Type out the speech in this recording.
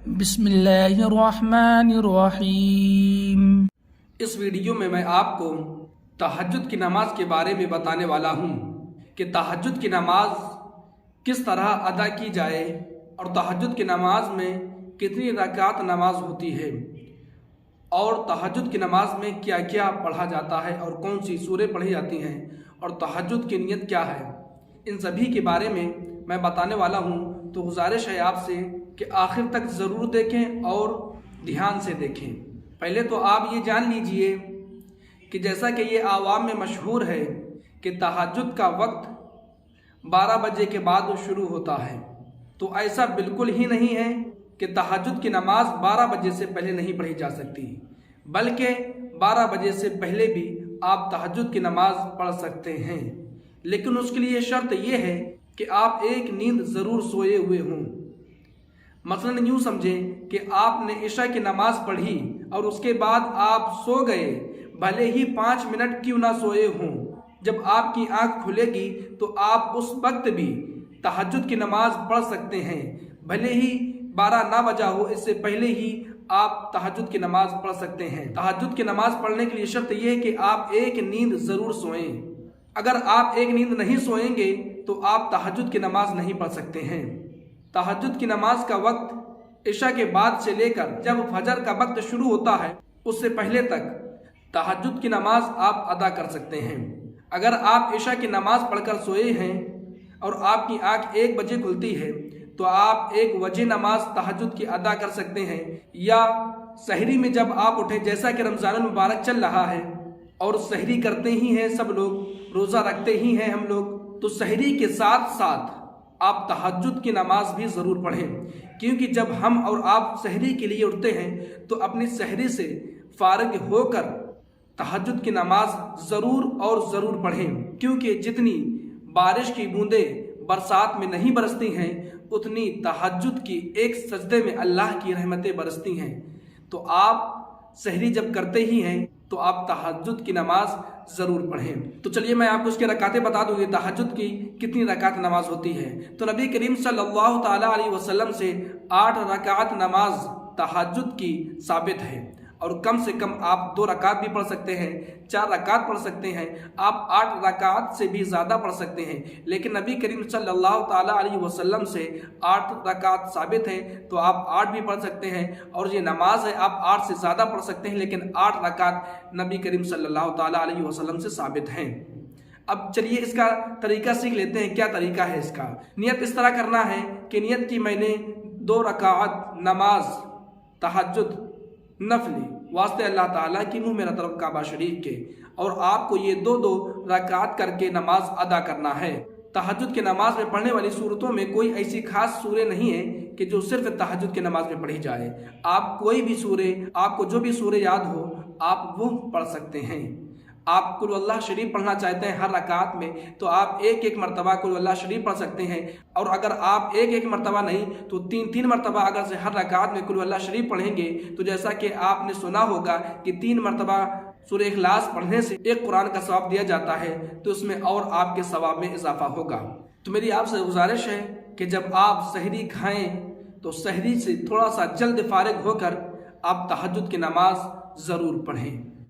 बिस्मिल्लाहिर्रहमानिर्रहीम। इस वीडियो में मैं आपको तहज्जुद की नमाज के बारे में बताने वाला हूँ कि तहज्जुद की नमाज किस तरह अदा की जाए और तहज्जुद की नमाज में कितनी रकात नमाज होती है और तहज्जुद की नमाज में क्या क्या पढ़ा जाता है और कौन सी सूरें पढ़ी जाती हैं और तहज्जुद की नियत क्या है, इन सभी के बारे में मैं बताने वाला हूँ। तो गुजारिश है आपसे कि आखिर तक ज़रूर देखें और ध्यान से देखें। पहले तो आप ये जान लीजिए कि जैसा कि ये आवाम में मशहूर है कि तहज्जुद का वक्त 12 बजे के बाद शुरू होता है, तो ऐसा बिल्कुल ही नहीं है कि तहज्जुद की नमाज 12 बजे से पहले नहीं पढ़ी जा सकती, बल्कि 12 बजे से पहले भी आप तहज्जुद की नमाज पढ़ सकते हैं। लेकिन उसके लिए शर्त यह है कि आप एक नींद ज़रूर सोए हुए हों। मसलन यूँ समझें कि आपने इशा की नमाज पढ़ी और उसके बाद आप सो गए, भले ही 5 मिनट क्यों ना सोए हों। जब आपकी आंख खुलेगी तो आप उस वक्त भी तहज्जुद की नमाज पढ़ सकते हैं, भले ही 12 ना बजा हो, इससे पहले ही आप तहज्जुद की नमाज पढ़ सकते हैं। तहज्जुद की नमाज पढ़ने के लिए शर्त यह है कि आप एक नींद ज़रूर सोएं। अगर आप एक नींद नहीं सोएंगे तो आप तहज्जुद की नमाज नहीं पढ़ सकते हैं। तहज्जुद की नमाज का वक्त इशा के बाद से लेकर जब फजर का वक्त शुरू होता है उससे पहले तक तहज्जुद की नमाज आप अदा कर सकते हैं। अगर आप इशा की नमाज पढ़कर सोए हैं और आपकी आंख 1 बजे खुलती है तो आप 1 बजे नमाज तहज्जुद की अदा कर सकते हैं, या सहरी में जब आप उठे, जैसा कि रमज़ान मुबारक चल रहा है और सहरी करते ही हैं सब लोग, रोज़ा रखते ही हैं हम लोग, तो सहरी के साथ साथ आप तहज्जुद की नमाज भी ज़रूर पढ़ें। क्योंकि जब हम और आप सहरी के लिए उठते हैं तो अपनी सहरी से फारिग होकर तहज्जुद की नमाज ज़रूर और ज़रूर पढ़ें। क्योंकि जितनी बारिश की बूंदें बरसात में नहीं बरसती हैं, उतनी तहज्जुद की एक सजदे में अल्लाह की रहमतें बरसती हैं। तो आप सहरी जब करते ही हैं तो आप तहज्जुद की नमाज ज़रूर पढ़ें। तो चलिए मैं आपको उसकी रकातें बता दूँगी, तहज्जुद की कितनी रकात नमाज होती है। तो नबी करीम सल्लल्लाहु ताला अलैहि वसल्लम से 8 रकात नमाज तहज्जुद की साबित है, और कम से कम आप 2 रकात भी पढ़ सकते हैं, 4 रकात पढ़ सकते हैं, आप 8 रकात से भी ज़्यादा पढ़ सकते हैं। लेकिन नबी करीम सल्लल्लाहु ताला अलैहि वसल्लम से 8 रकात साबित है, तो आप 8 भी पढ़ सकते हैं। और ये नमाज है, आप 8 से ज़्यादा पढ़ सकते हैं, लेकिन 8 रकात नबी करीम सल्लल्लाहु ताला अलैहि वसल्लम से साबित हैं। अब चलिए इसका तरीका सीख लेते हैं। क्या तरीका है इसका? नियत इस तरह करना है कि नियत की मैंने 2 रकात नमाज तहज्जुद नफली वास्ते अल्लाह ताला की, मुँह मेरा तरफ काबा शरीफ के, और आपको ये 2-2 रकात करके नमाज अदा करना है। तहज्जुद की नमाज में पढ़ने वाली सूरतों में कोई ऐसी खास सूरत नहीं है कि जो सिर्फ तहज्जुद की नमाज में पढ़ी जाए। आप कोई भी सूरत, आपको जो भी सूरत याद हो आप वो पढ़ सकते हैं। आप कुल अल्लाह शरीफ पढ़ना चाहते हैं हर रकात में, तो आप 1-1 मरतबा कुल अल्लाह शरीफ पढ़ सकते हैं। और अगर आप 1-1 मरतबा नहीं तो 3-3 मरतबा अगर से हर रकात में कुल अल्लाह शरीफ पढ़ेंगे, तो जैसा कि आपने सुना होगा कि 3 मरतबा सूरह इखलास पढ़ने से 1 कुरान का सवाब दिया जाता है, तो उसमें और आपके सवाब में इजाफा होगा। तो मेरी आपसे गुजारिश है कि जब आप सहरी खाएं तो सहरी से थोड़ा सा जल्द फारिग होकर आप तहज्जुद की नमाज ज़रूर पढ़ें।